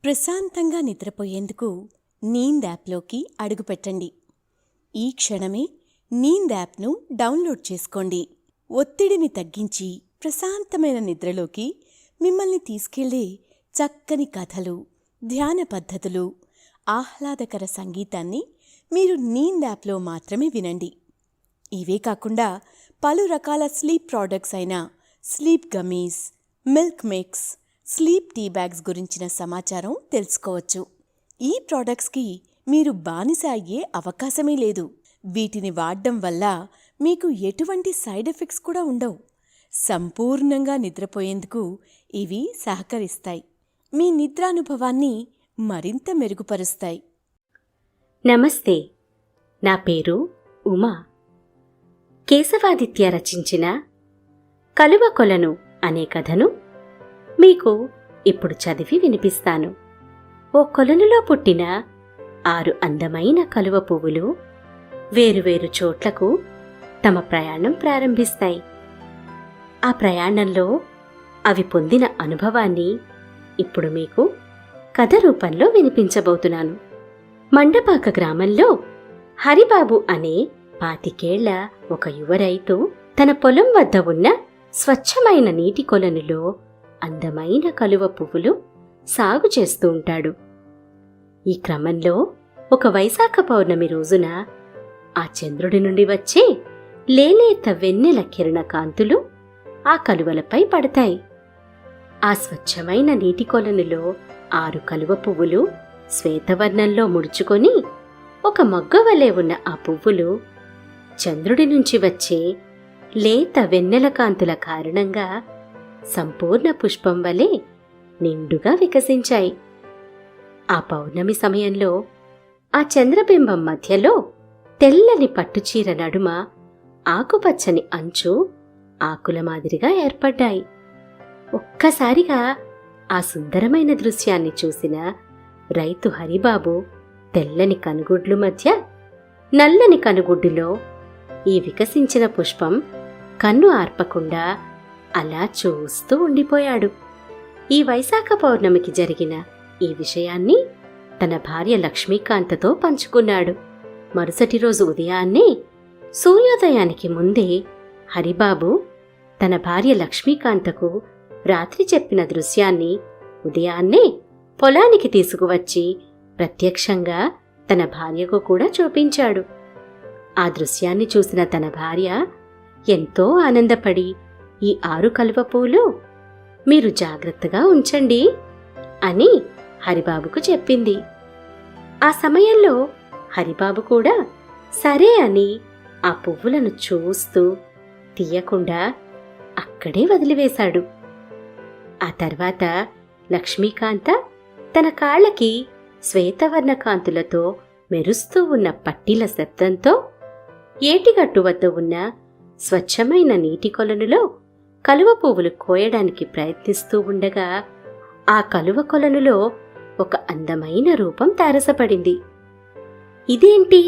ప్రశాంతంగా నిద్రపోయేందుకు నీంద్ యాప్లోకి అడుగుపెట్టండి. ఈ క్షణమే నీంద్ యాప్ను డౌన్లోడ్ చేసుకోండి. ఒత్తిడిని తగ్గించి ప్రశాంతమైన నిద్రలోకి మిమ్మల్ని తీసుకెళ్లే చక్కని కథలు, ధ్యాన పద్ధతులు, ఆహ్లాదకర సంగీతాన్ని మీరు నీంద్ యాప్లో మాత్రమే వినండి. ఇవే కాకుండా పలు రకాల స్లీప్ ప్రోడక్ట్స్ అయిన sleep gummies, milk mix, sleep tea bags గురించిన సమాచారం తెలుసుకోవచ్చు. ఈ ప్రోడక్ట్స్కి మీరు బానిస అయ్యే అవకాశమే లేదు. వీటిని వాడడం వల్ల మీకు ఎటువంటి సైడ్ ఎఫెక్ట్స్ కూడా ఉండవు. సంపూర్ణంగా నిద్రపోయేందుకు ఇవి సహకరిస్తాయి. మీ నిద్రానుభవాన్ని మరింత మెరుగుపరుస్తాయి. నమస్తే, నా పేరు ఉమా. కేశవాదిత్య రచించిన కలువ కొలను అనే కథను మీకు ఇప్పుడు చదివి వినిపిస్తాను. ఓ కొలనులో పుట్టిన 6 అందమైన కలువ పువ్వులు వేరువేరు చోట్లకు తమ ప్రయాణం ప్రారంభిస్తాయి. ఆ ప్రయాణంలో అవి పొందిన అనుభవాన్ని ఇప్పుడు మీకు కథ రూపంలో వినిపించబోతున్నాను. మండపాక గ్రామంలో హరిబాబు అనే 25 ఏళ్ల ఒక యువ రైతు తన పొలం వద్ద ఉన్న స్వచ్ఛమైన నీటి కొలనులో అందమైన కలువ పువ్వులు సాగు చేస్తూ ఉంటాడు. ఈ క్రమంలో ఒక వైశాఖ పౌర్ణమి రోజున ఆ చంద్రుడి నుండి వచ్చే లేలేత వెన్నెల కిరణ కాంతులు ఆ కలువలపై పడతాయి. ఆ స్వచ్ఛమైన నీటి కొలనులో 6 కలువ పువ్వులు శ్వేతవర్ణంలో ముడుచుకొని ఒక మొగ్గవలే ఉన్న ఆ పువ్వులు చంద్రుడి నుంచి వచ్చే లేత వెన్నెల కాంతుల కారణంగా సంపూర్ణ పుష్పం వలె నిండుగా వికసించాయి. ఆ పౌర్ణమి సమయంలో ఆ చంద్రబింబం మధ్యలో తెల్లని పట్టుచీర నడుమ ఆకుపచ్చని అంచు ఆకుల మాదిరిగా ఏర్పడ్డాయి. ఒక్కసారిగా ఆ సుందరమైన దృశ్యాన్ని చూసిన రైతు హరిబాబు తెల్లని కనుగుడ్లు మధ్య నల్లని కనుగుడ్డులో ఈ వికసించిన పుష్పం కన్ను ఆర్పకుండా అలా చూస్తూ ఉండిపోయాడు. ఈ వైశాఖ పౌర్ణమికి జరిగిన ఈ విషయాన్ని తన భార్య లక్ష్మీకాంతతో పంచుకున్నాడు. మరుసటి రోజు ఉదయాన్నే సూర్యోదయానికి ముందే హరిబాబు తన భార్య లక్ష్మీకాంతకు రాత్రి చెప్పిన దృశ్యాన్ని ఉదయాన్నే పొలానికి తీసుకువచ్చి ప్రత్యక్షంగా తన భార్యకు కూడా చూపించాడు. ఆ దృశ్యాన్ని చూసిన తన భార్య ఎంతో ఆనందపడి, ఈ 6 కలువ పూలు మీరు జాగ్రత్తగా ఉంచండి అని హరిబాబుకు చెప్పింది. ఆ సమయంలో హరిబాబు కూడా సరే అని ఆ పువ్వులను చూస్తూ తీయకుండా అక్కడే వదిలివేశాడు. ఆ తర్వాత లక్ష్మీకాంత తన కాళ్ళకి శ్వేతవర్ణ కాంతులతో మెరుస్తూ ఉన్న పట్టీల శబ్దంతో ఏటిగట్టు వద్ద ఉన్న స్వచ్ఛమైన నీటి కొలనులో కలువ పువ్వులు కోయడానికి ప్రయత్నిస్తూ ఉండగా ఆ కలువ కొలనులో ఒక అందమైన రూపం తారసపడింది. ఇదేంటి,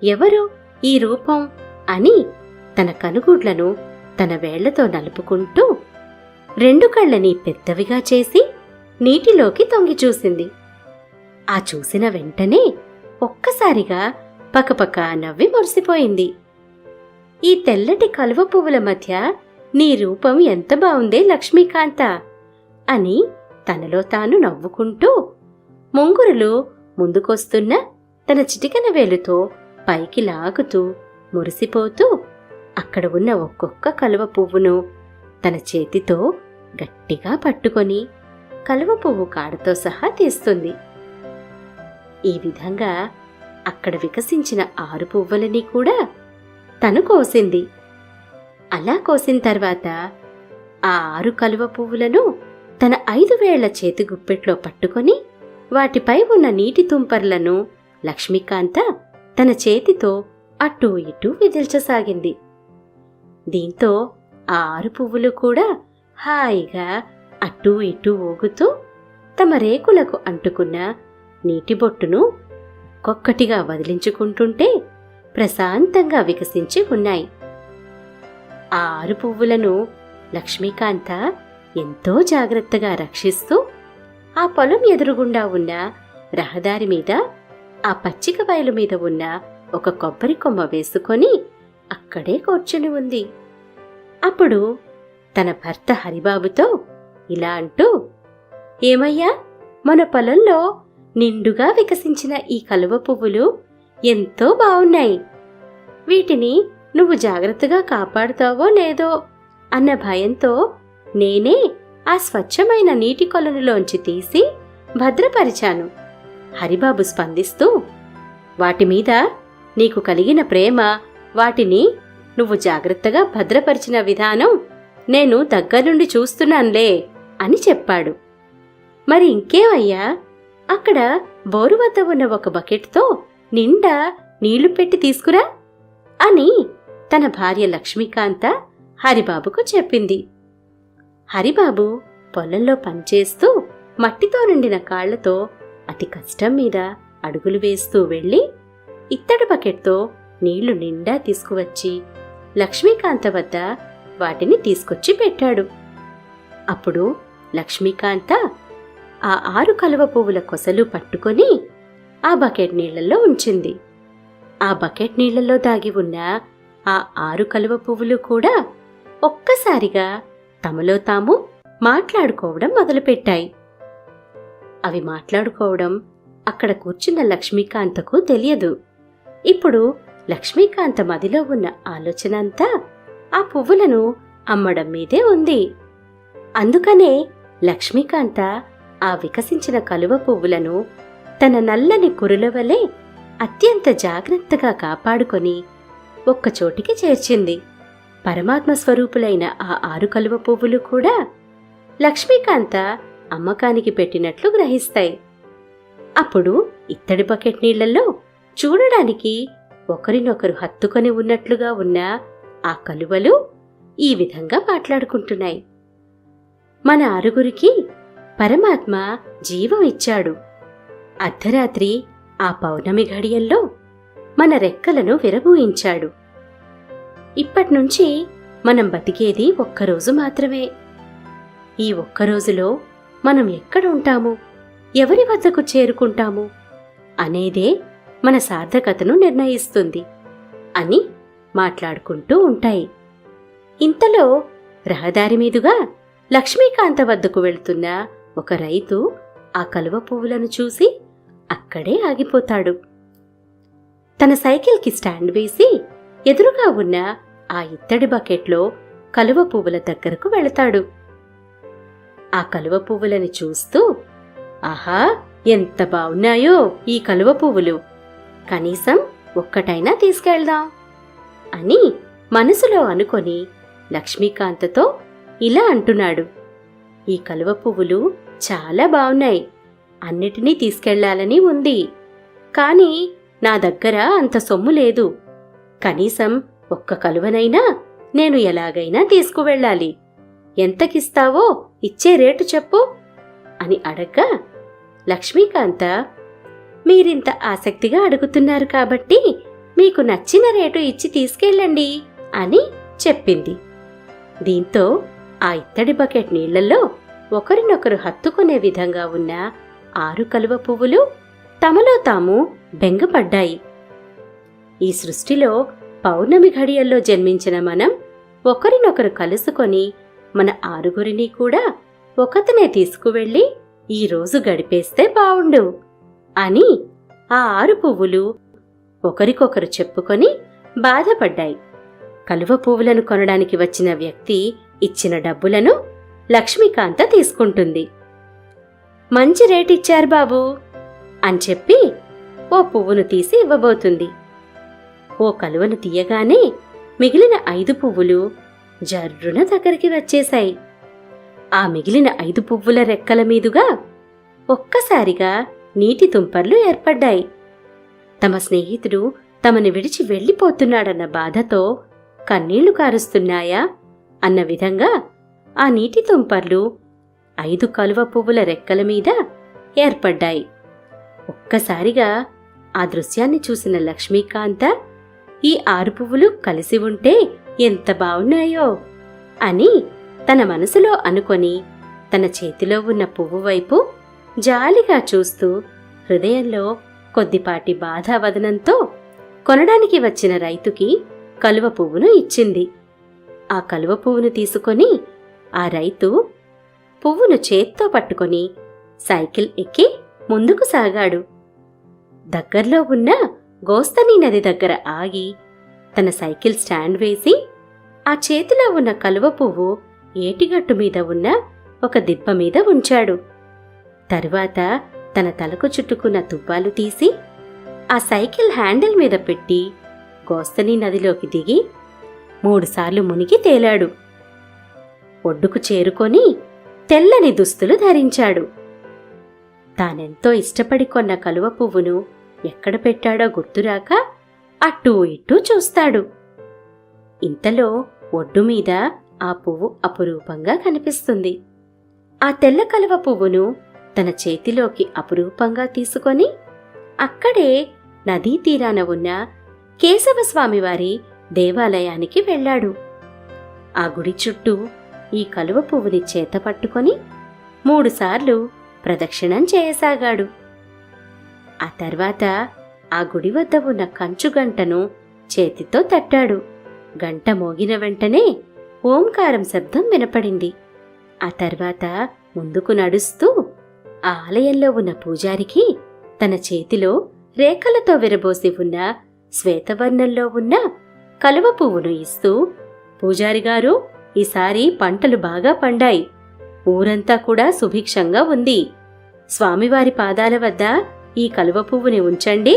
ఎవరు ఈ రూపం అని తన కనుగుడ్లను తన వేళ్లతో నలుపుకుంటూ 2 కళ్ళని పెద్దవిగా చేసి నీటిలోకి తొంగి చూసింది. ఆ చూసిన వెంటనే ఒక్కసారిగా పకపక నవ్వి మురిసిపోయింది. ఈ తెల్లటి కలువ పువ్వుల మధ్య నీ రూపం ఎంత బావుందే లక్ష్మీకాంత అని తనలో తాను నవ్వుకుంటూ ముంగురులు ముందుకొస్తున్న తన చిటికెన వేలుతో పైకి లాగుతూ మురిసిపోతూ అక్కడ ఉన్న ఒక్కొక్క కలువ పువ్వును తన చేతితో గట్టిగా పట్టుకొని కలువ పువ్వు కాడతో సహా తీస్తుంది. ఈ విధంగా అక్కడ వికసించిన 6 పువ్వులని కూడా తను కోసింది. అలా కోసిన తర్వాత ఆ 6 కలువ పువ్వులను తన 5 వేళ్ల చేతి గుప్పెట్లో పట్టుకొని వాటిపై ఉన్న నీటి తుంపర్లను లక్ష్మీకాంత తన చేతితో అటూ ఇటూ విదిల్చసాగింది. దీంతో ఆ 6 పువ్వులు కూడా హాయిగా అటూ ఇటూ ఊగుతూ తమ రేకులకు అంటుకున్న నీటి బొట్టును ఒక్కొక్కటిగా వదిలించుకుంటుంటే ప్రశాంతంగా వికసించి ఉన్నాయి. ఆ 6 పువ్వులను లక్ష్మీకాంత ఎంతో జాగ్రత్తగా రక్షిస్తూ ఆ పొలం ఎదురుగుండా ఉన్న రహదారి మీద, ఆ పచ్చిక బయలు మీద ఉన్న ఒక కొబ్బరి కొమ్మ వేసుకొని అక్కడే కూర్చుని ఉంది. అప్పుడు తన భర్త హరిబాబుతో ఇలా అంటూ, ఏమయ్యా, మన పొలంలో నిండుగా వికసించిన ఈ కలువ పువ్వులు ఎంతో బావున్నాయి. వీటిని నువ్వు జాగ్రత్తగా కాపాడుతావో లేదో అన్న భయంతో నేనే ఆ స్వచ్ఛమైన నీటి కొలనులోంచి తీసి భద్రపరిచాను. హరిబాబు స్పందిస్తూ, వాటిమీద నీకు కలిగిన ప్రేమ, వాటిని నువ్వు జాగ్రత్తగా భద్రపరిచిన విధానం నేను దగ్గరుండి చూస్తున్నాన్లే అని చెప్పాడు. మరి ఇంకేమయ్యా, అక్కడ బోరు వద్ద ఉన్న ఒక బకెట్తో నిండా నీళ్లు పెట్టి తీసుకురా అని తన భార్య లక్ష్మీకాంత హరిబాబుకు చెప్పింది. హరిబాబు పొలంలో పనిచేస్తూ మట్టితో నిండిన కాళ్లతో అతి కష్టం మీద అడుగులు వేస్తూ వెళ్లి ఇత్తడి బకెట్తో నీళ్లు నిండా తీసుకువచ్చి లక్ష్మీకాంత వద్ద వాటిని తీసుకొచ్చి పెట్టాడు. అప్పుడు లక్ష్మీకాంత ఆ 6 కలువ పువ్వుల కొసలు పట్టుకొని ఆ బకెట్ నీళ్లలో ఉంచింది. ఆ బకెట్ నీళ్లలో దాగి ఉన్న ఆ 6 కలువ పువ్వులు కూడా ఒక్కసారిగా తమలో తాము మాట్లాడుకోవడం మొదలుపెట్టాయి. అవి మాట్లాడుకోవడం అక్కడ కూర్చున్న లక్ష్మీకాంతకు తెలియదు. ఇప్పుడు లక్ష్మీకాంత మదిలో ఉన్న ఆలోచన అంతా ఆ పువ్వులను అమ్మడం మీదే ఉంది. అందుకనే లక్ష్మీకాంత ఆ వికసించిన కలువ పువ్వులను తన నల్లని కురుల వలె అత్యంత జాగ్రత్తగా కాపాడుకొని ఒక్కచోటికి చేర్చింది. పరమాత్మ స్వరూపులైన ఆ 6 కలువ పువ్వులు కూడా లక్ష్మీకాంత అమ్మకానికి పెట్టినట్లు గ్రహిస్తాయి. అప్పుడు ఇత్తడి బకెట్ నీళ్లలో చూడడానికి ఒకరినొకరు హత్తుకొని ఉన్నట్లుగా ఉన్న ఆ కలువలు ఈ విధంగా మాట్లాడుకుంటున్నాయి. మన 6గురికి పరమాత్మ జీవం ఇచ్చాడు. అర్ధరాత్రి ఆ పౌర్ణమి ఘడియల్లో మన రెక్కలను విరబూయించాడు. ఇప్పట్నుంచి మనం బతికేది ఒక్కరోజు మాత్రమే. ఈ ఒక్కరోజులో మనం ఎక్కడ ఉంటాము, ఎవరి వద్దకు చేరుకుంటాము అనేదే మన సార్థకతను నిర్ణయిస్తుంది అని మాట్లాడుకుంటూ ఉంటాయి. ఇంతలో రహదారి మీదుగా లక్ష్మీకాంత వద్దకు వెళ్తున్న ఒక రైతు ఆ కలువ పువ్వులను చూసి అక్కడే ఆగిపోతాడు. తన సైకిల్కి స్టాండ్ వేసి ఎదురుగా ఉన్న ఆ ఇత్తడి బకెట్లో కలువ పువ్వుల దగ్గరకు వెళతాడు. ఆ కలువ పువ్వులని చూస్తూ, ఆహా, ఎంత బావున్నాయో ఈ కలువ పువ్వులు, కనీసం ఒక్కటైనా తీసుకెళ్దాం అని మనసులో అనుకొని లక్ష్మీకాంతతో ఇలా అంటున్నాడు. ఈ కలువ పువ్వులు చాలా బావున్నాయి, అన్నిటినీ తీసుకెళ్లాలని ఉంది. కాని నా దగ్గర అంత సొమ్ము లేదు. కనీసం ఒక్క కలువనైనా నేను ఎలాగైనా తీసుకువెళ్ళాలి. ఎంతకిస్తావో ఇచ్చే రేటు చెప్పు అని అడగ్గా లక్ష్మీకాంత, మీరింత ఆసక్తిగా అడుగుతున్నారు కాబట్టి మీకు నచ్చిన రేటు ఇచ్చి తీసుకెళ్ళండి అని చెప్పింది. దీంతో ఆ ఇత్తడి బకెట్ నీళ్లలో ఒకరినొకరు హత్తుకునే విధంగా ఉన్న 6 కలువ పువ్వులు తమలో తాము బెంగపడ్డాయి. ఈ సృష్టిలో పౌర్ణమి ఘడియల్లో జన్మించిన మనం ఒకరినొకరు కలుసుకొని మన 6గురిని కూడా ఒకతనే తీసుకువెళ్ళి ఈ రోజు గడిపేస్తే బావుండు అని ఆ 6 పువ్వులు ఒకరికొకరు చెప్పుకొని బాధపడ్డాయి. కలువ పువ్వులను కొనడానికి వచ్చిన వ్యక్తి ఇచ్చిన డబ్బులను లక్ష్మీకాంత తీసుకుంటుంది. మంచి రేటిచ్చారు బాబూ అని చెప్పి ఓ పువ్వును తీసి ఇవ్వబోతుంది. ఓ కలువను తీయగానే మిగిలిన 5 పువ్వులు జర్రున దగ్గరికి వచ్చేశాయి. ఆ మిగిలిన 5 పువ్వుల రెక్కల మీదుగా ఒక్కసారిగా నీటి తుంపర్లు ఏర్పడ్డాయి. తమ స్నేహితుడు తమని విడిచి వెళ్ళిపోతున్నాడన్న బాధతో కన్నీళ్లు కారుస్తున్నాయా అన్న విధంగా ఆ నీటి తుంపర్లు 5 కలువ పువ్వుల రెక్కల మీద ఏర్పడ్డాయి. ఒక్కసారిగా ఆ దృశ్యాన్ని చూసిన లక్ష్మీకాంత, ఈ 6 పువ్వులు కలిసి ఉంటే ఎంత బావున్నాయో అని తన మనసులో అనుకొని తన చేతిలో ఉన్న పువ్వు వైపు జాలిగా చూస్తూ హృదయంలో కొద్దిపాటి బాధావదనంతో కొనడానికి వచ్చిన రైతుకి కలువ పువ్వును ఇచ్చింది. ఆ కలువ పువ్వును తీసుకొని ఆ రైతు పువ్వును చేత్తో పట్టుకొని సైకిల్ ఎక్కి ముందుకు సాగాడు. దగ్గర్లో ఉన్న గోస్తని నది దగ్గర ఆగి తన సైకిల్ స్టాండ్ వేసి ఆ చేతిలో ఉన్న కలువ పువ్వు ఏటిగట్టు మీద ఉన్న ఒక దిబ్బ మీద ఉంచాడు. తరువాత తన తలకు చుట్టుకున్న తువ్వాలు తీసి ఆ సైకిల్ హ్యాండిల్ మీద పెట్టి గోస్తని నదిలోకి దిగి 3 సార్లు మునిగి తేలాడు. ఒడ్డుకు చేరుకొని తెల్లని దుస్తులు ధరించాడు. తానెంతో ఇష్టపడి కొన్న కలువ పువ్వును ఎక్కడ పెట్టాడో గుర్తురాక అట్టూ ఇట్టూ చూస్తాడు. ఇంతలో ఒడ్డు మీద ఆ పువ్వు అపురూపంగా కనిపిస్తుంది. ఆ తెల్ల కలువ పువ్వును తన చేతిలోకి అపురూపంగా తీసుకొని అక్కడే నదీ తీరాన ఉన్న కేశవస్వామివారి దేవాలయానికి వెళ్ళాడు. ఆ గుడి చుట్టూ ఈ కలువ పువ్వుని చేత పట్టుకొని 3 సార్లు ప్రదక్షిణం చేయసాగాడు. ఆ తర్వాత ఆ గుడి వద్ద ఉన్న కంచు గంటను చేతితో తట్టాడు. గంట మోగిన వెంటనే ఓంకారం శబ్దం వినపడింది. ఆ తర్వాత ముందుకు నడుస్తూ ఆ ఆలయంలో ఉన్న పూజారికి తన చేతిలో రేఖలతో విరబోసి ఉన్న శ్వేతవర్ణంలో ఉన్న కలువ పువ్వును ఇస్తూ, పూజారిగారు, ఈసారి పంటలు బాగా పండాయి, ఊరంతా కూడా సుభిక్షంగా ఉంది, స్వామివారి పాదాల వద్ద ఈ కలువ పువ్వుని ఉంచండి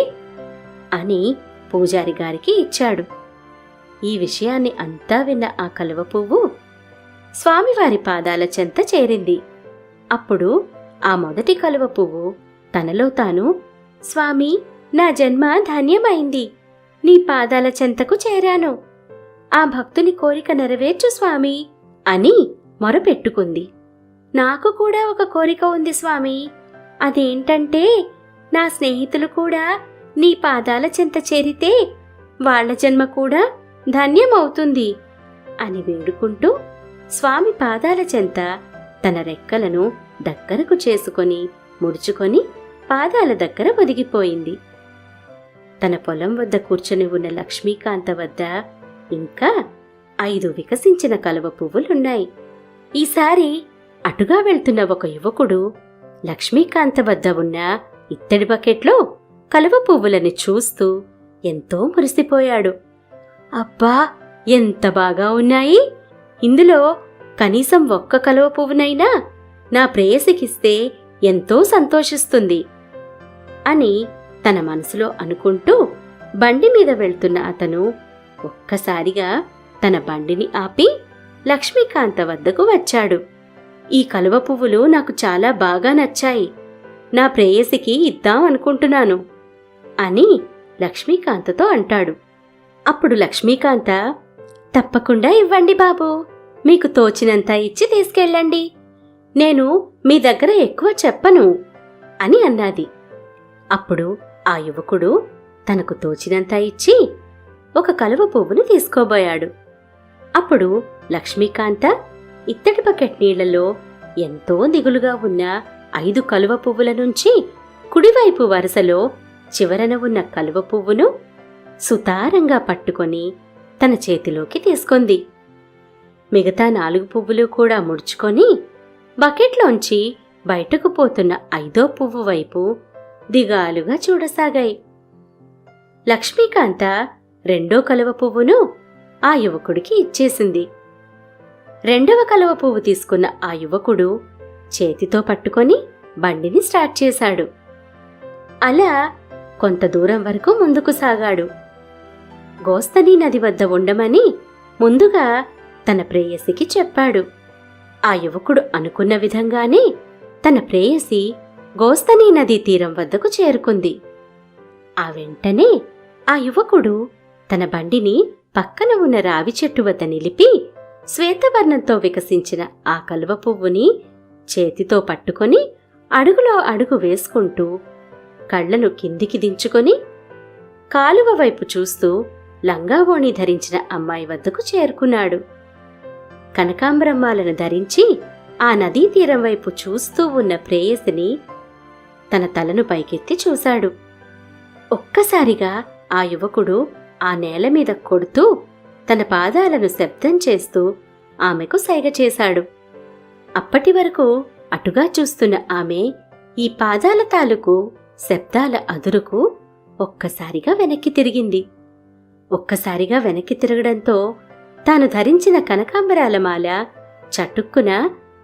అని పూజారి గారికి ఇచ్చాడు. ఈ విషయాన్ని అంతా విన్న ఆ కలువ పువ్వు స్వామివారి పాదాల చెంత చేరింది. అప్పుడు ఆ మొదటి కలువ పువ్వు తనలో తాను, స్వామి, నా జన్మ ధన్యమైంది, నీ పాదాల చెంతకు చేరాను, ఆ భక్తుని కోరిక నెరవేర్చు స్వామి అని మొరపెట్టుకుంది. నాకు కూడా ఒక కోరిక ఉంది స్వామి, అదేంటంటే నా స్నేహితులు కూడా నీ పాదాల చెంత చేరితే వాళ్ల జన్మ కూడా ధన్యమవుతుంది అని వేడుకుంటూ స్వామి పాదాల చెంత తన రెక్కలను దగ్గరకు చేసుకొని ముడుచుకొని పాదాల దగ్గర ఒదిగిపోయింది. తన పొలం వద్ద కూర్చొని ఉన్న లక్ష్మీకాంత వద్ద ఇంకా 5 వికసించిన కలువ పువ్వులున్నాయి. ఈసారి అటుగా వెళ్తున్న ఒక యువకుడు లక్ష్మీకాంత వద్ద ఉన్న ఇత్తడి బకెట్లో కలువ పువ్వులని చూస్తూ ఎంతో మురిసిపోయాడు. అబ్బా, ఎంత బాగా ఉన్నాయి! ఇందులో కనీసం ఒక్క కలువ పువ్వునైనా నా ప్రేయసికిస్తే ఎంతో సంతోషిస్తుంది అని తన మనసులో అనుకుంటూ బండి మీద వెళ్తున్న అతను ఒక్కసారిగా తన బండిని ఆపి లక్ష్మీకాంత వద్దకు వచ్చాడు. ఈ కలువ పువ్వులు నాకు చాలా బాగా నచ్చాయి, నా ప్రేయసికి ఇద్దాం అనుకుంటున్నాను అని లక్ష్మీకాంతతో అంటాడు. అప్పుడు లక్ష్మీకాంత, తప్పకుండా ఇవ్వండి బాబూ, మీకు తోచినంత ఇచ్చి తీసుకెళ్ళండి, నేను మీ దగ్గర ఎక్కువ చెప్పను అని అన్నది. అప్పుడు ఆ యువకుడు తనకు తోచినంత ఇచ్చి ఒక కలువ పువ్వుని తీసుకోబోయాడు. అప్పుడు లక్ష్మీకాంత ఇత్తడి బకెట్ నీళ్లలో ఎంతో దిగులుగా ఉన్న 5 కలువ పువ్వుల నుంచి కుడివైపు వరుసలో చివరన ఉన్న కలువ పువ్వును సుతారంగా పట్టుకొని తన చేతిలోకి తీసుకుంది. మిగతా 4 పువ్వులు కూడా ముడుచుకొని బకెట్లోంచి బయటకు పోతున్న 5వ పువ్వు వైపు దిగాలుగా చూడసాగాయి. లక్ష్మీకాంత 2వ కలువ పువ్వును ఆ యువకుడికి ఇచ్చేసింది. 2వ కలువ పువ్వు తీసుకున్న ఆ యువకుడు చేతితో పట్టుకొని బండిని స్టార్ట్ చేశాడు. అలా కొంత దూరం వరకు ముందుకు సాగాడు. గోస్తని నది వద్ద ఉండమని ముందుగా తన ప్రేయసికి చెప్పాడు. ఆ యువకుడు అనుకున్న విధంగానే తన ప్రేయసి గోస్తని నదీ తీరం వద్దకు చేరుకుంది. ఆ వెంటనే ఆ యువకుడు తన బండిని పక్కన ఉన్న రావి చెట్టు వద్ద నిలిపి శ్వేతవర్ణంతో వికసించిన ఆ కలువ పువ్వుని చేతితో పట్టుకొని అడుగులో అడుగు వేసుకుంటూ కళ్లను కిందికి దించుకొని కాలువ వైపు చూస్తూ లంగావోణి ధరించిన అమ్మాయి వద్దకు చేరుకున్నాడు. కనకాంబరమ్మాలను ధరించి ఆ నదీ తీరం వైపు చూస్తూ ఉన్న ప్రేయసిని తన తలను పైకెత్తి చూశాడు. ఒక్కసారిగా ఆ యువకుడు ఆ నేల మీద కొడుతూ తన పాదాలను శబ్దం చేస్తూ ఆమెకు సైగ చేశాడు. అప్పటి వరకు అటుగా చూస్తున్న ఆమె ఈ పాదాల తాలూకు శబ్దాల అదురుకు ఒక్కసారిగా వెనక్కి తిరిగింది. ఒక్కసారిగా వెనక్కి తిరగడంతో తాను ధరించిన కనకాంబరాల మాల చటుక్కున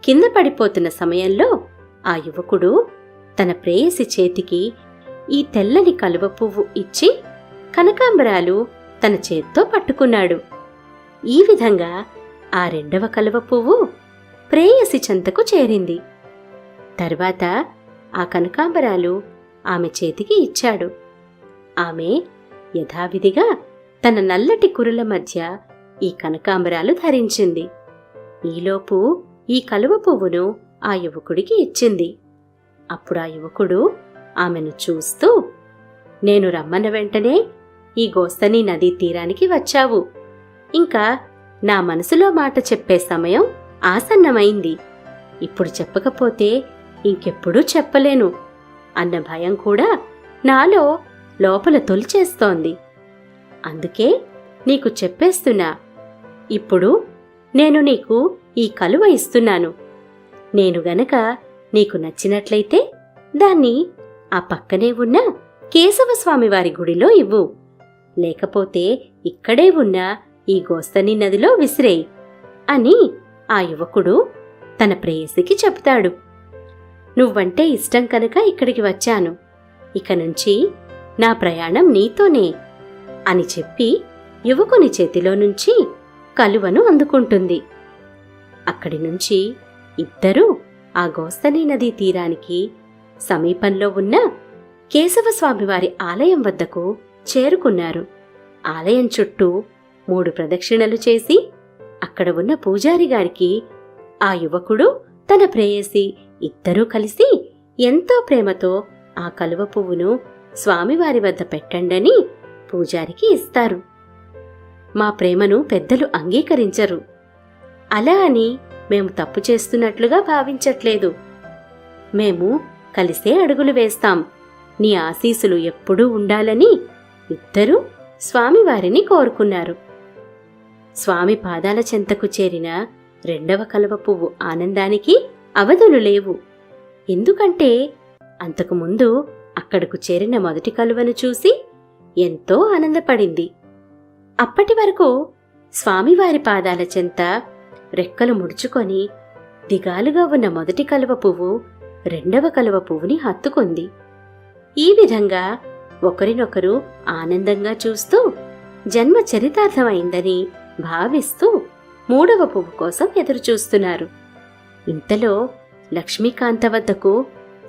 కింద పడిపోతున్న సమయంలో ఆ యువకుడు తన ప్రేయసి చేతికి ఈ తెల్లని కలువ పువ్వు ఇచ్చి కనకాంబరాలు తన చేత్తో పట్టుకున్నాడు. ఈ విధంగా ఆ రెండవ కలువ పువ్వు ప్రేయసి చెంతకు చేరింది. తర్వాత ఆ కనకాంబరాలు ఆమె చేతికి ఇచ్చాడు. ఆమె యథావిధిగా తన నల్లటి కురుల మధ్య ఈ కనకాంబరాలు ధరించింది. ఈలోపు ఈ కలువ పువ్వును ఆ యువకుడికి ఇచ్చింది. అప్పుడు ఆ యువకుడు ఆమెను చూస్తూ, నేను రమ్మన్న వెంటనే ఈ గోస్తని నదీ తీరానికి వచ్చావు. ఇంకా నా మనసులో మాట చెప్పే సమయం ఆసన్నమైంది. ఇప్పుడు చెప్పకపోతే ఇంకెప్పుడూ చెప్పలేను అన్న భయం కూడా నాలో లోపల తొలిచేస్తోంది. అందుకే నీకు చెప్పేస్తున్నా. ఇప్పుడు నేను నీకు ఈ కలువ ఇస్తున్నాను. నేను గనక నీకు నచ్చినట్లయితే దాన్ని ఆ పక్కనే ఉన్న కేశవస్వామివారి గుడిలో ఇవ్వు. లేకపోతే ఇక్కడే ఉన్న ఈ గోస్తని నదిలో విసిరేయ్ అని ఆ యువకుడు తన ప్రేయసికి చెప్తాడు. నువ్వంటే ఇష్టం కనుక ఇక్కడికి వచ్చాను. ఇక నుంచి నా ప్రయాణం నీతోనే అని చెప్పి యువకుని చేతిలో నుంచి కలువను అందుకుంటుంది. అక్కడి నుంచి ఇద్దరూ ఆ గోస్తని నదీ తీరానికి సమీపంలో ఉన్న కేశవస్వామివారి ఆలయం వద్దకు చేరుకున్నారు. ఆలయం చుట్టూ 3 ప్రదక్షిణలు చేసి అక్కడ ఉన్న పూజారి గారికి ఆ యువకుడు తన ప్రేయసి ఇద్దరూ కలిసి ఎంతో ప్రేమతో ఆ కలువ పువ్వును స్వామివారి వద్ద పెట్టండని పూజారికి ఇస్తారు. మా ప్రేమను పెద్దలు అంగీకరించరు. అలా అని మేము తప్పు చేస్తున్నట్లుగా భావించట్లేదు. మేము కలిసే అడుగులు వేస్తాం. నీ ఆశీస్సులు ఎప్పుడూ ఉండాలని ఇద్దరూ స్వామివారిని కోరుకున్నారు. స్వామి పాదాల చెంతకు చేరిన రెండవ కలువ పువ్వు ఆనందానికి అవధులు లేవు. ఎందుకంటే అంతకుముందు అక్కడకు చేరిన మొదటి కలువను చూసి ఎంతో ఆనందపడింది. అప్పటి వరకు స్వామివారి పాదాల చెంత రెక్కలు ముడుచుకొని దిగాలుగా ఉన్న మొదటి కలువ పువ్వు రెండవ కలువ పువ్వుని హత్తుకుంది. ఈ విధంగా ఒకరినొకరు ఆనందంగా చూస్తూ జన్మ చరితార్థమైందని భావిస్తూ మూడవ పువ్వు కోసం ఎదురుచూస్తున్నారు. ఇంతలో లక్ష్మీకాంత వద్దకు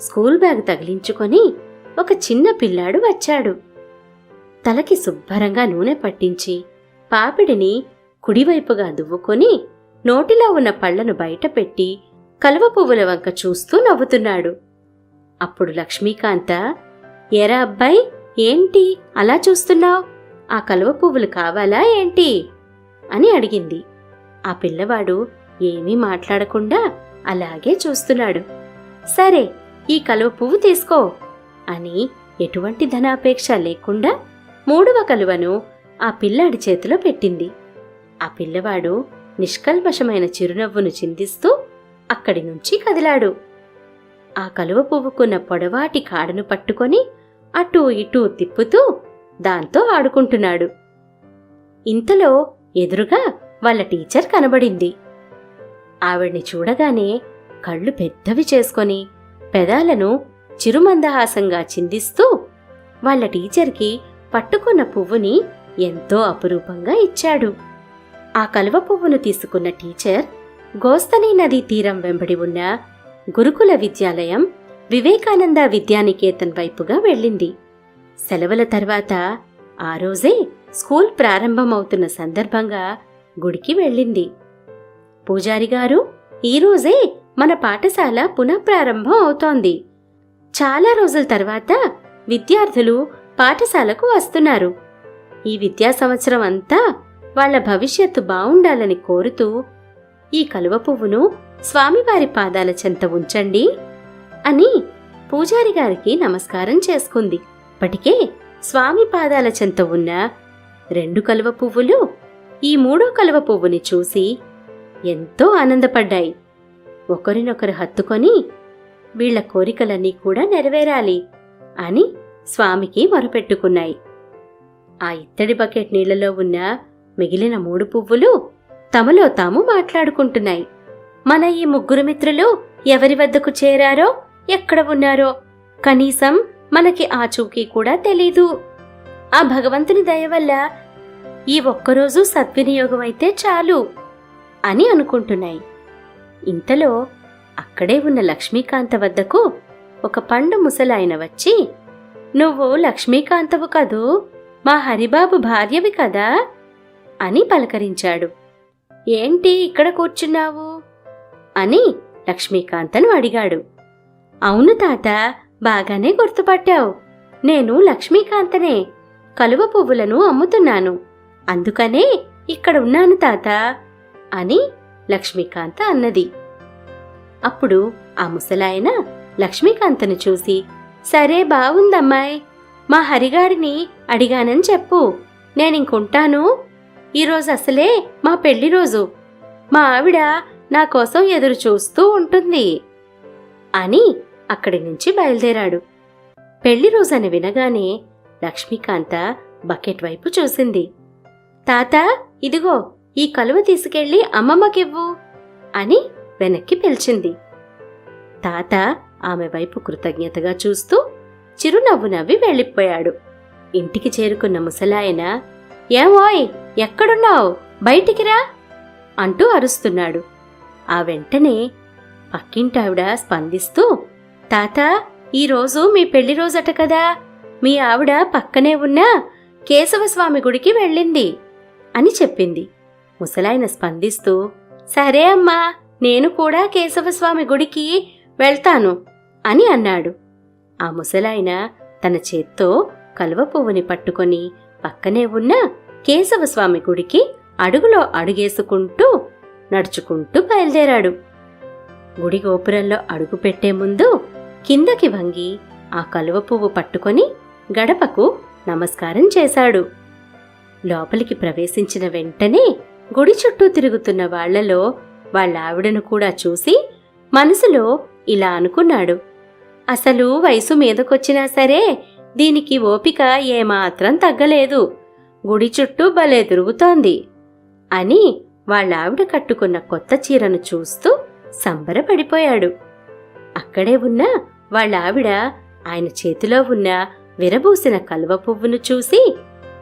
స్కూల్ బ్యాగ్ తగిలించుకొని ఒక చిన్న పిల్లాడు వచ్చాడు. తలకి శుభ్రంగా నూనె పట్టించి పాపిడిని కుడివైపుగా దువ్వుకొని నోటిలో ఉన్న పళ్లను బయటపెట్టి కలువ పువ్వుల వంక చూస్తూ నవ్వుతున్నాడు. అప్పుడు లక్ష్మీకాంత, ఏరా అబ్బాయి, ఏంటి అలా చూస్తున్నావ్? ఆ కలువ పువ్వులు కావాలా ఏంటి అని అడిగింది. ఆ పిల్లవాడు ఏమీ మాట్లాడకుండా అలాగే చూస్తున్నాడు. సరే, ఈ కలువ పువ్వు తీసుకో అని ఎటువంటి ధనాపేక్ష లేకుండా మూడవ కలువను ఆ పిల్లాడి చేతిలో పెట్టింది. ఆ పిల్లవాడు నిష్కల్మషమైన చిరునవ్వును చిందిస్తూ అక్కడి నుంచి కదిలాడు. ఆ కలువ పువ్వుకున్న పొడవాటి కాడను పట్టుకొని అటూ ఇటూ తిప్పుతూ దాంతో ఆడుకుంటున్నాడు. ఇంతలో ఎదురుగా వాళ్ళ టీచర్ కనబడింది. ఆవిడ్ని చూడగానే కళ్ళు పెద్దవి చేసుకొని పెదాలను చిరుమందహాసంగా చిందిస్తూ వాళ్ళ టీచర్కి పట్టుకున్న పువ్వుని ఎంతో అపురూపంగా ఇచ్చాడు. ఆ కలువ పువ్వును తీసుకున్న టీచర్ గోస్తని నదీ తీరం వెంబడి ఉన్న గురుకుల విద్యాలయం వివేకానంద విద్యానికేతన్ వైపుగా వెళ్ళింది. సెలవుల తర్వాత ఆ రోజే స్కూల్ ప్రారంభమవుతున్న సందర్భంగా గుడికి వెళ్ళింది. పూజారిగారు, ఈరోజే మన పాఠశాల పునఃప్రారంభం అవుతోంది. చాలా రోజుల తర్వాత విద్యార్థులు పాఠశాలకు వస్తున్నారు. ఈ విద్యా సంవత్సరం అంతా వాళ్ల భవిష్యత్తు బావుండాలని కోరుతూ ఈ కలువ పువ్వును స్వామివారి పాదాల చెంత ఉంచండి అని పూజారి గారికి నమస్కారం చేసుకుంది. ఇప్పటికే స్వామి పాదాల చెంత ఉన్న 2 కలువ పువ్వులు ఈ 3వ కలువ పువ్వుని చూసి ఎంతో ఆనందపడ్డాయి. ఒకరినొకరు హత్తుకొని వీళ్ల కోరికలన్నీ కూడా నెరవేరాలి అని స్వామికి మొరపెట్టుకున్నాయి. ఆ ఇత్తడి బకెట్ నీళ్లలో ఉన్న మిగిలిన 3 పువ్వులు తమలో తాము మాట్లాడుకుంటున్నాయి. మన ఈ 3 మిత్రులు ఎవరి వద్దకు చేరారో, ఎక్కడ ఉన్నారో కనీసం మనకి ఆచూకీ కూడా తెలీదు. ఆ భగవంతుని దయ వల్ల ఈ ఒక్కరోజు సద్వినియోగమైతే చాలు అని అనుకుంటున్నాయి. ఇంతలో అక్కడే ఉన్న లక్ష్మీకాంత వద్దకు ఒక పండు ముసలాయన వచ్చి, "నువ్వు లక్ష్మీకాంతవు కదూ, మా హరిబాబు భార్యవి కదా?" అని పలకరించాడు. "ఏంటి ఇక్కడ కూర్చున్నావు?" అని లక్ష్మీకాంతను అడిగాడు. "అవును తాత, బాగానే గుర్తుపట్టావు. నేను లక్ష్మీకాంతనే. కలువ పువ్వులను అమ్ముతున్నాను. అందుకనే ఇక్కడ ఉన్నాను తాత" అని లక్ష్మీకాంత అన్నది. అప్పుడు ఆ ముసలాయన లక్ష్మీకాంతను చూసి, "సరే, బావుందమ్మాయ్. మా హరిగాడిని అడిగానని చెప్పు. నేనింకుంటాను. ఈరోజు అసలే మా పెళ్లి రోజు. మా ఆవిడ నా కోసం ఎదురు చూస్తూ ఉంటుంది" అని అక్కడి నుంచి బయలుదేరాడు. పెళ్లి రోజని వినగానే లక్ష్మీకాంత బకెట్ వైపు చూసింది. "తాత, ఇదిగో ఈ కలువ తీసుకెళ్లి అమ్మమ్మకివ్వు" అని వెనక్కి పిలిచింది. తాత ఆమె వైపు కృతజ్ఞతగా చూస్తూ చిరునవ్వు నవ్వి వెళ్ళిపోయాడు. ఇంటికి చేరుకున్న ముసలాయన, "ఏమోయ్, ఎక్కడున్నావు? బయటికి రా" అంటూ అరుస్తున్నాడు. ఆ వెంటనే పక్కింటావిడ స్పందిస్తూ, "తాత, ఈరోజు మీ పెళ్లి రోజట కదా. మీ ఆవిడ పక్కనే ఉన్న కేశవస్వామి గుడికి వెళ్ళింది" అని చెప్పింది. ముసలాయన స్పందిస్తూ, "సరే అమ్మా, నేను కూడా కేశవస్వామి గుడికి వెళ్తాను" అని అన్నాడు. ఆ ముసలాయన తన చేత్తో కలువ పువ్వుని పట్టుకొని పక్కనే ఉన్న కేశవస్వామి గుడికి అడుగులో అడుగేసుకుంటూ నడుచుకుంటూ బయలుదేరాడు. గుడి గోపురంలో అడుగు పెట్టే ముందు కిందకి వంగి ఆ కలువ పువ్వు పట్టుకొని గడపకు నమస్కారం చేశాడు. లోపలికి ప్రవేశించిన వెంటనే గుడి చుట్టూ తిరుగుతున్న వాళ్లలో వాళ్ళ ఆవిడను కూడా చూసి మనసులో ఇలా అనుకున్నాడు, "అసలు వయసు మీదకొచ్చినా సరే దీనికి ఓపిక ఏమాత్రం తగ్గలేదు. గుడి చుట్టూ భలే తిరుగుతోంది" అని వాళ్ళ ఆవిడ కట్టుకున్న కొత్త చీరను చూస్తూ సంబరపడిపోయాడు. అక్కడే ఉన్న వాళ్ళ ఆవిడ ఆయన చేతిలో ఉన్న విరబూసిన కలువ పువ్వును చూసి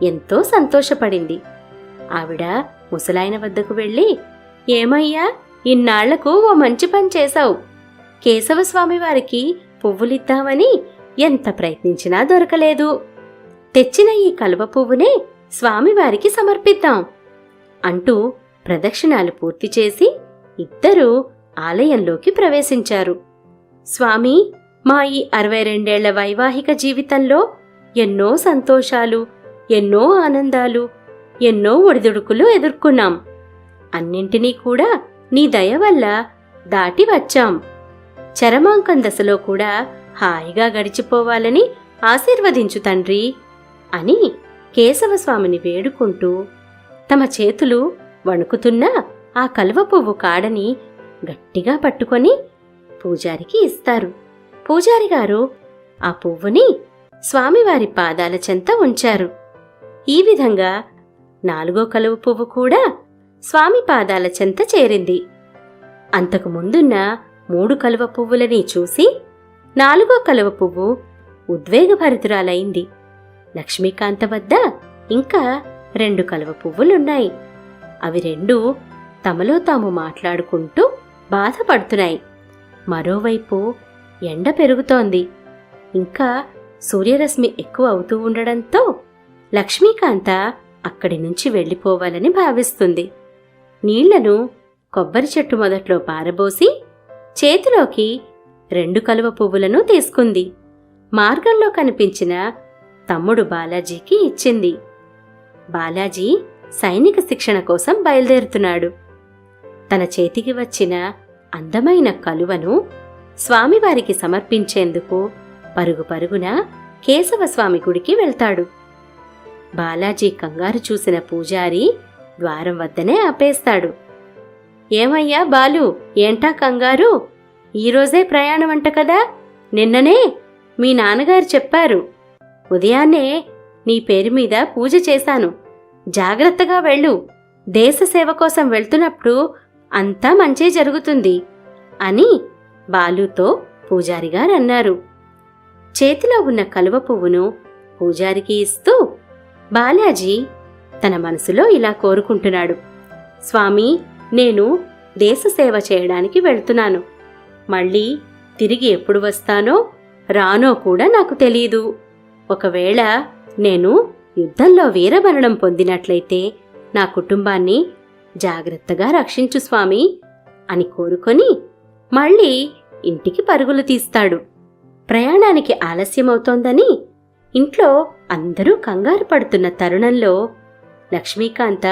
ఎంతో సంతోషపడింది. ఆవిడ ముసలాయన వద్దకు వెళ్ళి, "ఏమయ్యా, ఇన్నాళ్లకు ఓ మంచి పని చేశావు. కేశవస్వామి వారికి పువ్వులిద్దామని ఎంత ప్రయత్నించినా దొరకలేదు. తెచ్చిన ఈ కలువ పువ్వునే స్వామివారికి సమర్పిద్దాం" అంటూ ప్రదక్షిణాలు పూర్తి చేసి ఇద్దరూ ఆలయంలోకి ప్రవేశించారు. "స్వామి, మా ఈ 62 వైవాహిక జీవితంలో ఎన్నో సంతోషాలు, ఎన్నో ఆనందాలు, ఎన్నో ఒడిదుడుకులు ఎదుర్కొన్నాం. అన్నింటినీ కూడా నీ దయ వల్ల దాటి వచ్చాం. చరమాంకం దశలో కూడా హాయిగా గడిచిపోవాలని ఆశీర్వదించు తండ్రి" అని కేశవస్వామిని వేడుకుంటూ తమ చేతులు వణుకుతున్న ఆ కలువ పువ్వు కాడని గట్టిగా పట్టుకొని పూజారికి ఇస్తారు. పూజారిగారు ఆ పువ్వుని స్వామివారి పాదాల చెంత ఉంచారు. ఈ విధంగా 4వ కలువ పువ్వు కూడా స్వామి పాదాల చెంత చేరింది. అంతకు ముందున్న 3 కలువ పువ్వులని చూసి 4వ కలువ పువ్వు ఉద్వేగభరితురాలైంది. లక్ష్మీకాంత వద్ద ఇంకా 2 కలువ పువ్వులున్నాయి. అవి 2 తమలో తాము మాట్లాడుకుంటూ బాధపడుతున్నాయి. మరోవైపు ఎండ పెరుగుతోంది. ఇంకా సూర్యరశ్మి ఎక్కువ అవుతూ ఉండడంతో లక్ష్మీకాంత అక్కడి నుంచి వెళ్ళిపోవాలని భావిస్తుంది. నీళ్లను కొబ్బరి చెట్టు మొదట్లో పారబోసి చేతిలోకి 2 కలువ పువ్వులను తీసుకుంది. మార్గంలో కనిపించిన తమ్ముడు బాలాజీకి ఇచ్చింది. బాలాజీ సైనిక శిక్షణ కోసం బయలుదేరుతున్నాడు. తన చేతికి వచ్చిన అందమైన కలువను స్వామివారికి సమర్పించేందుకు పరుగు పరుగున కేశవస్వామి గుడికి వెళ్తాడు. బాలాజీ కంగారు చూసిన పూజారి ద్వారం వద్దనే ఆపేస్తాడు. ఏమయ్యా బాలు, ఏంటా కంగారు? ఈరోజే ప్రయాణమంట కదా, నిన్ననే మీ నాన్నగారు చెప్పారు. ఉదయాన్నే నీ పేరు మీద పూజ చేశాను, జాగ్రత్తగా వెళ్ళు. దేశ సేవ కోసం వెళ్తున్నప్పుడు అంతా మంచే జరుగుతుంది అని బాలుతో పూజారిగారన్నారు. చేతిలో ఉన్న కలువ పువ్వును పూజారికి ఇస్తూ బాలాజీ తన మనసులో ఇలా కోరుకుంటున్నాడు. స్వామి, నేను దేశ సేవ చేయడానికి వెళ్తున్నాను. మళ్ళీ తిరిగి ఎప్పుడు వస్తానో రానో కూడా నాకు తెలీదు. ఒకవేళ నేను యుద్ధంలో వీరమరణం పొందినట్లయితే నా కుటుంబాన్ని జాగ్రత్తగా రక్షించు స్వామి అని కోరుకొని మళ్ళీ ఇంటికి పరుగులు తీస్తాడు. ప్రయాణానికి ఆలస్యమవుతోందని ఇంట్లో అందరూ కంగారు పడుతున్న తరుణంలో లక్ష్మీకాంత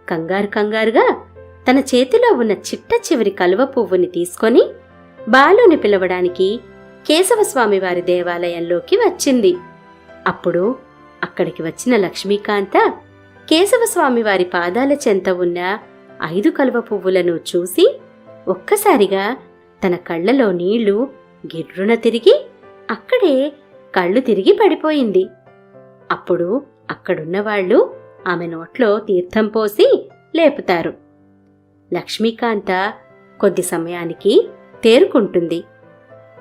కంగారుగా తన చేతిలో ఉన్న చిట్ట చివరి కలువ పువ్వుని తీసుకొని బాలుని పిలవడానికి కేశవస్వామివారి దేవాలయంలోకి వచ్చింది. అప్పుడు అక్కడికి వచ్చిన లక్ష్మీకాంత కేశవస్వామివారి పాదాల చెంత ఉన్న 5 కలువ పువ్వులను చూసి ఒక్కసారిగా తన కళ్లలో నీళ్లు గిర్రున తిరిగి అక్కడే కళ్ళు తిరిగి పడిపోయింది. అప్పుడు అక్కడున్నవాళ్లు ఆమె నోట్లో తీర్థం పోసి లేపుతారు. లక్ష్మీకాంత కొద్ది సమయానికి తేరుకుంటుంది.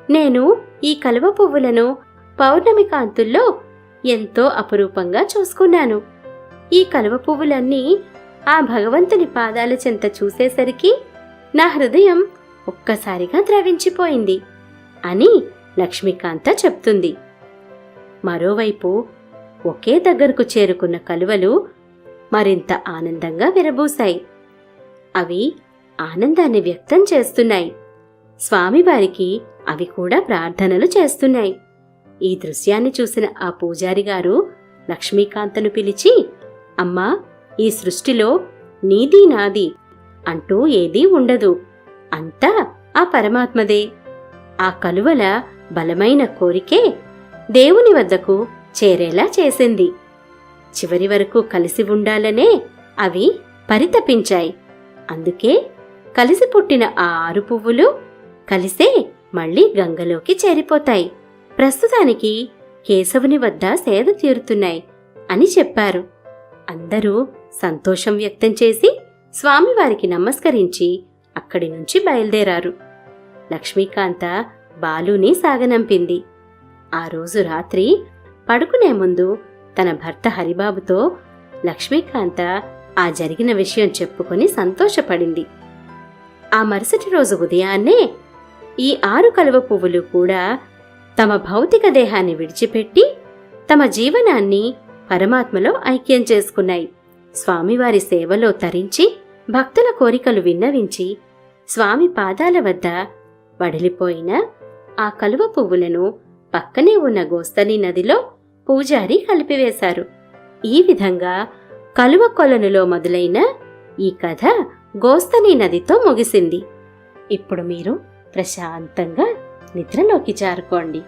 నేను ఈ కలువ పువ్వులను పౌర్ణమి కాంతుల్లో ఎంతో అపురూపంగా చూసుకున్నాను. ఈ కలువ పువ్వులన్నీ ఆ భగవంతుని పాదాల చెంత చూసేసరికి నా హృదయం ఒక్కసారిగా ద్రవించిపోయింది అని లక్ష్మీకాంత చెప్తుంది. మరోవైపు ఒకే దగ్గరకు చేరుకున్న కలువలు మరింత ఆనందంగా విరబూశాయి. అవి ఆనందాన్ని వ్యక్తం చేస్తున్నాయి. స్వామివారికి అవి కూడా ప్రార్థనలు చేస్తున్నాయి. ఈ దృశ్యాన్ని చూసిన ఆ పూజారి గారు లక్ష్మీకాంతను పిలిచి, అమ్మా, ఈ సృష్టిలో నీది నాది అంటూ ఏదీ ఉండదు, అంతా ఆ పరమాత్మదే. ఆ కలువల బలమైన కోరికే దేవుని వద్దకు చేరేలా చేసింది. చివరి వరకు కలిసి ఉండాలనే అవి పరితపించాయి. అందుకే కలిసి పుట్టిన ఆ 6 పువ్వులు కలిసే మళ్లీ గంగలోకి చేరిపోతాయి. ప్రస్తుతానికి కేశవుని వద్ద సేద తీరుతున్నాయి అని చెప్పారు. అందరూ సంతోషం వ్యక్తం చేసి స్వామివారికి నమస్కరించి అక్కడి నుంచి బయలుదేరారు. లక్ష్మీకాంత బాలుని సాగనంపింది. ఆ రోజు రాత్రి పడుకునే ముందు తన భర్త హరిబాబుతో లక్ష్మీకాంత ఆ జరిగిన విషయం చెప్పుకొని సంతోషపడింది. ఆ మరుసటి రోజు ఉదయాన్నే ఈ 6 కలువ పువ్వులు కూడా తమ భౌతిక దేహాన్ని విడిచిపెట్టి తమ జీవనాన్ని పరమాత్మలో ఐక్యం చేసుకున్నాయి. స్వామివారి సేవలో తరించి భక్తుల కోరికలు విన్నవించి స్వామి పాదాల వద్ద వడిలిపోయిన ఆ కలువ పువ్వులను పక్కనే ఉన్న గోస్తని నదిలో పూజారి కలిపివేశారు. ఈ విధంగా కలువ కొలనులో మొదలైన ఈ కథ గోస్తని నదితో ముగిసింది. ఇప్పుడు మీరు ప్రశాంతంగా నిద్రలోకి జారుకోండి.